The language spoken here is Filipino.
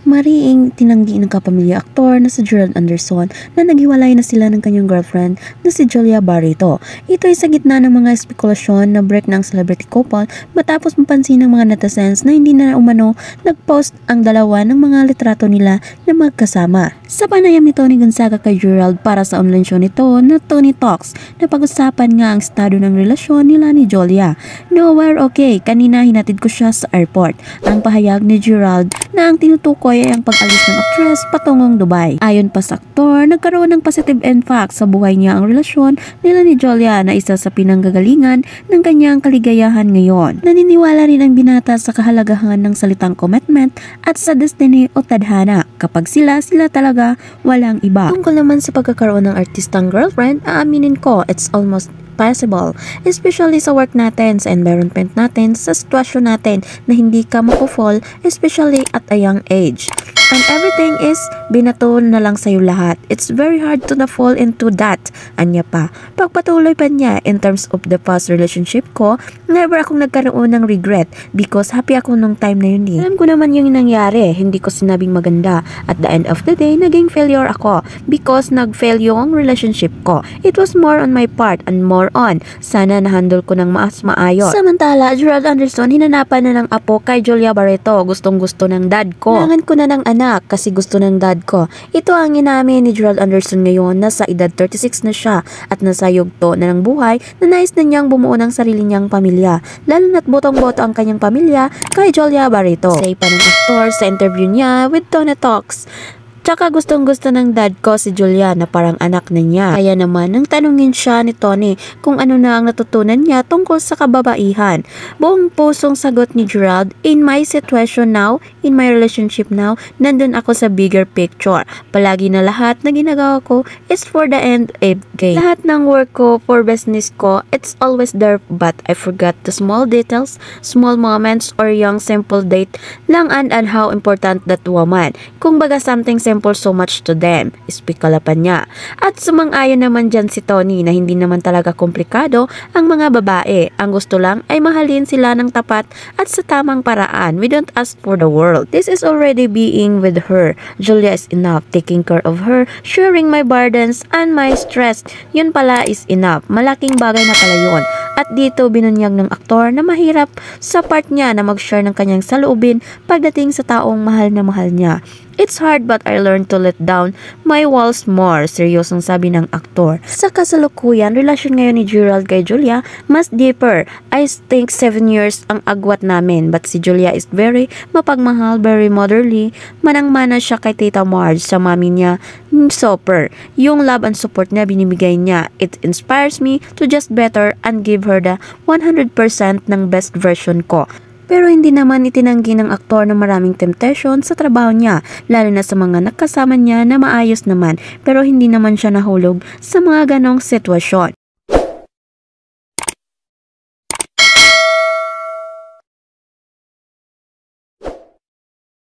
Mariing tinanggi ng kapamilya aktor na si Gerald Anderson na naghiwalay na sila ng kanyang girlfriend na si Julia Barreto. Ito ay sa gitna ng mga espekulasyon na break ng celebrity couple matapos mapansin ng mga netizens na hindi na umano nag-post ang dalawa ng mga litrato nila na magkasama. Sa panayam ni Tony Gonzaga kay Gerald para sa online show nito na Tony Talks, napag-usapan nga ang estado ng relasyon nila ni Julia. "No, we're okay. Kanina hinatid ko siya sa airport." Ang pahayag ni Gerald na ang tinutukoy ay ang pag-alis ng aktres patungong Dubai. Ayon pa sa aktor, nagkaroon ng positive impact sa buhay niya ang relasyon nila ni Julia na isa sa pinanggagalingan ng kanyang kaligayahan ngayon. Naniniwala rin ang binata sa kahalagahan ng salitang commitment at sa destiny o tadhana. Kapag sila talaga, walang iba. Tungkol naman sa pagkakaroon ng artistang girlfriend, aaminin ko, it's almost possible, especially sa work natin, sa environment natin, sa sitwasyon natin na hindi ka mako-fall, especially at a young age. And everything is binato na lang sa'yo lahat. It's very hard to na fall into that. Anya pa. Pagpatuloy pa niya in terms of the past relationship ko, never akong nagkaroon ng regret because happy ako nung time na yun eh. Alam ko naman yung nangyari. Hindi ko sinabing maganda. At the end of the day, naging failure ako because nag-fail yung relationship ko. It was more on my part and more on. Sana na-handle ko ng maayos. Samantala, Gerald Anderson hinanapan na ng apo kay Julia Barreto. Gustong-gusto ng dad ko. Kailangan ko na ng anak kasi gusto ng dad ko. Ito ang inamin ni Gerald Anderson ngayon na sa edad 36 na siya at nasa yugto na ng buhay na nais na niyang bumuo ng sarili niyang pamilya. Lalo na't botong-boto ang kanyang pamilya kay Julia Barreto. Say pa ng aktor sa interview niya with Tony Talks. Tsaka gustong-gusto ng dad ko si Julia na parang anak na niya. Kaya naman nang tanungin siya ni Tony kung ano na ang natutunan niya tungkol sa kababaihan. Buong pusong sagot ni Gerald, "In my situation now, in my relationship now, nandun ako sa bigger picture. Palagi na lahat na ginagawa ko is for the end of game. Lahat ng work ko, for business ko, it's always there but I forgot the small details, small moments or young simple date lang and how important that woman. Kung baga something simple so much to them." Ispikalapan niya. At sumang-ayon naman dyan si Tony na hindi naman talaga komplikado ang mga babae. Ang gusto lang ay mahalin sila ng tapat at sa tamang paraan. We don't ask for the world. This is already being with her. Julia is enough. Taking care of her, sharing my burdens and my stress. Yun pala is enough. Malaking bagay na pala yun. At dito binunyag ng aktor na mahirap sa part niya na mag-share ng kanyang saloobin pagdating sa taong mahal na mahal niya. "It's hard but I learned to let down my walls more." Seryosong sabi ng aktor. Sa kasalukuyan, relasyon ngayon ni Gerald kay Julia mas deeper. I think 7 years ang agwat namin but si Julia is very mapagmahal, very motherly. Manang-mana siya kay Tita Marge sa mami niya, super. Yung love and support na binibigay niya, it inspires me to just better and give her the 100% ng best version ko. Pero hindi naman itinanggi ng aktor na maraming temptation sa trabaho niya, lalo na sa mga nakasama niya na maayos naman pero hindi naman siya nahulog sa mga ganong sitwasyon.